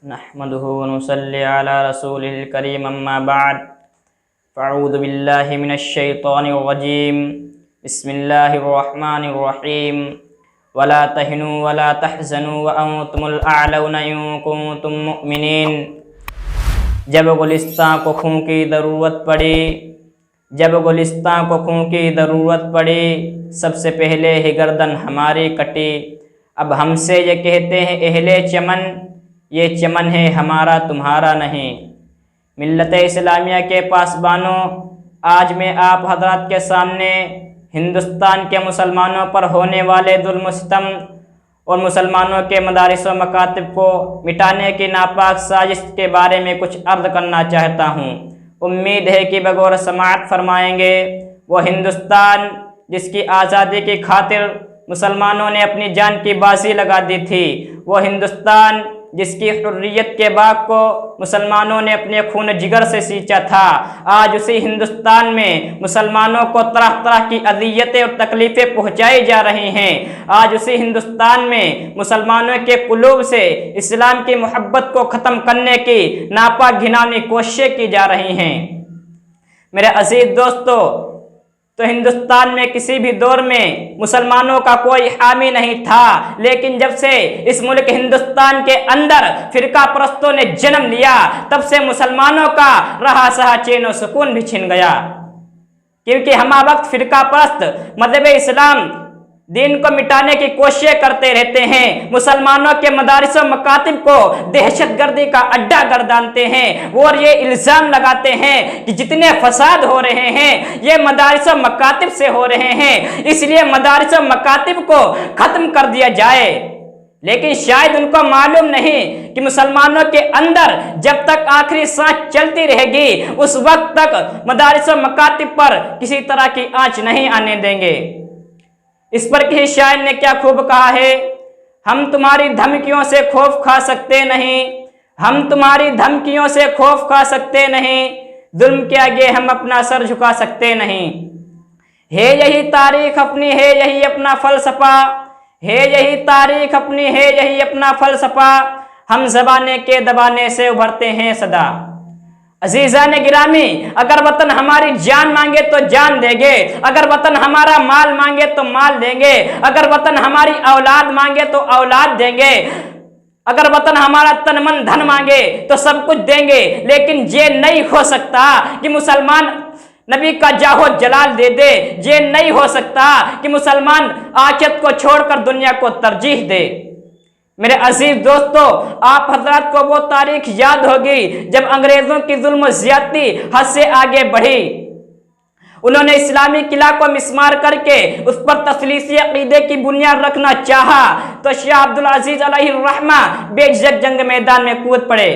नहमदुहु व नुसल्ली अला रसूलिल करीम अम्मा बाद फ़अऊज़ु बिल्लाहि मिनश शैतानिर रजीम बिस्मिल्लाहिर रहमानिर रहीम वला तहिनु वला तहज़नु व अंतुमुल अअलौना इन कुंतुम मुमिनीन। जब गुलिस्तां को खून की ज़रूरत पड़ी, सबसे पहले ही गर्दन हमारी कटी। अब हमसे ये कहते हैं अहले चमन, ये चमन है हमारा तुम्हारा नहीं। मिल्लत इस्लामिया के पासबानों, आज मैं आप हज़रात के सामने हिंदुस्तान के मुसलमानों पर होने वाले जुल्म सितम और मुसलमानों के मदारिस व मकातिब को मिटाने की नापाक साजिश के बारे में कुछ अर्ज़ करना चाहता हूँ। उम्मीद है कि बगौर समाअत फरमाएंगे। वो हिंदुस्तान जिसकी आज़ादी की खातिर मुसलमानों ने अपनी जान की बाजी लगा दी थी, वो हिंदुस्तान जिसकी हुर्रियत के बाग को मुसलमानों ने अपने खून जिगर से सींचा था, आज उसी हिंदुस्तान में मुसलमानों को तरह तरह की अज़ियतें और तकलीफ़ें पहुँचाई जा रही हैं। आज उसी हिंदुस्तान में मुसलमानों के कुलूब से इस्लाम की मोहब्बत को ख़त्म करने की नापाक घिनौनी कोशिशें की जा रही हैं। मेरे अज़ीज़ दोस्तों, तो हिंदुस्तान में किसी भी दौर में मुसलमानों का कोई हामी नहीं था, लेकिन जब से इस मुल्क हिंदुस्तान के अंदर फिरका परस्तों ने जन्म लिया, तब से मुसलमानों का रहा सहा चैन और सुकून भी छिन गया। क्योंकि हम वक्त फिरका परस्त मज़हब इस्लाम दीन को मिटाने की कोशिशें करते रहते हैं, मुसलमानों के मदारिस व मकातिब को दहशतगर्दी का अड्डा गर्दानते हैं और ये इल्ज़ाम लगाते हैं कि जितने फसाद हो रहे हैं ये मदारिस व मकातिब से हो रहे हैं, इसलिए मदारिस व मकातिब को ख़त्म कर दिया जाए। लेकिन शायद उनको मालूम नहीं कि मुसलमानों के अंदर जब तक आखिरी सांस चलती रहेगी, उस वक्त तक मदारिस व मकातिब पर किसी तरह की आँच नहीं आने देंगे। इस पर किसी शायर ने क्या खूब कहा है, हम तुम्हारी धमकियों से खौफ खा सकते नहीं, हम तुम्हारी धमकियों से खौफ खा सकते नहीं, जुल्म के आगे हम अपना सर झुका सकते नहीं। है यही तारीख अपनी, है यही अपना फलसफा, है यही तारीख अपनी, है यही अपना फलसफा, हम ज़बाने के दबाने से उभरते हैं सदा। अजीज़ान गिरामी, अगर वतन हमारी जान मांगे तो जान देंगे, अगर वतन हमारा माल मांगे तो माल देंगे, अगर वतन हमारी औलाद मांगे तो औलाद देंगे, अगर वतन हमारा तन मन धन मांगे तो सब कुछ देंगे। लेकिन ये नहीं हो सकता कि मुसलमान नबी का जाहो जलाल दे दे, ये नहीं हो सकता कि मुसलमान आखिरत को छोड़कर दुनिया को तरजीह दे। मेरे अजीज दोस्तों, आप हजरात को वो तारीख याद होगी जब अंग्रेजों की जुल्म ज़्यादती हद से आगे बढ़ी। उन्होंने इस्लामी किला को मिस्मार करके उस पर तसलीसी अकीदे की बुनियाद रखना चाहा, तो शाह अब्दुल अजीज अलैहिर्रहमा बेझिझक जंग मैदान में कूद पड़े।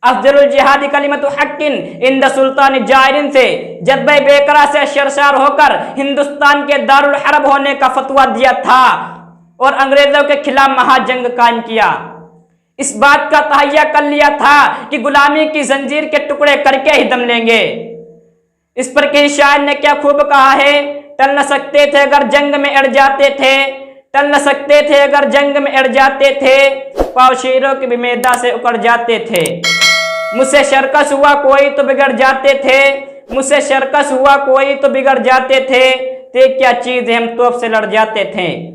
अफजलुल जिहादी कलिमतु हक्किन इंद सुल्तान जायरिन से जज्बे बेकरार से शर्शार होकर हिंदुस्तान के दारुल हरब होने का फतवा दिया था और अंग्रेजों के खिलाफ महाजंग कायम किया। इस बात का तहैया कर लिया था कि गुलामी की जंजीर के टुकड़े करके ही दम लेंगे। इस पर किसी शायर ने क्या खूब कहा है, टल न सकते थे अगर जंग में अड़ जाते थे, टल न सकते थे अगर जंग में अड़ जाते थे, पाव शेरों की भी मैदा से उकड़ जाते थे। मुझसे शर्कस हुआ कोई तो बिगड़ जाते थे, मुझसे शर्कस हुआ कोई तो बिगड़ जाते थे, ते क्या चीज हम तोप से लड़ जाते थे।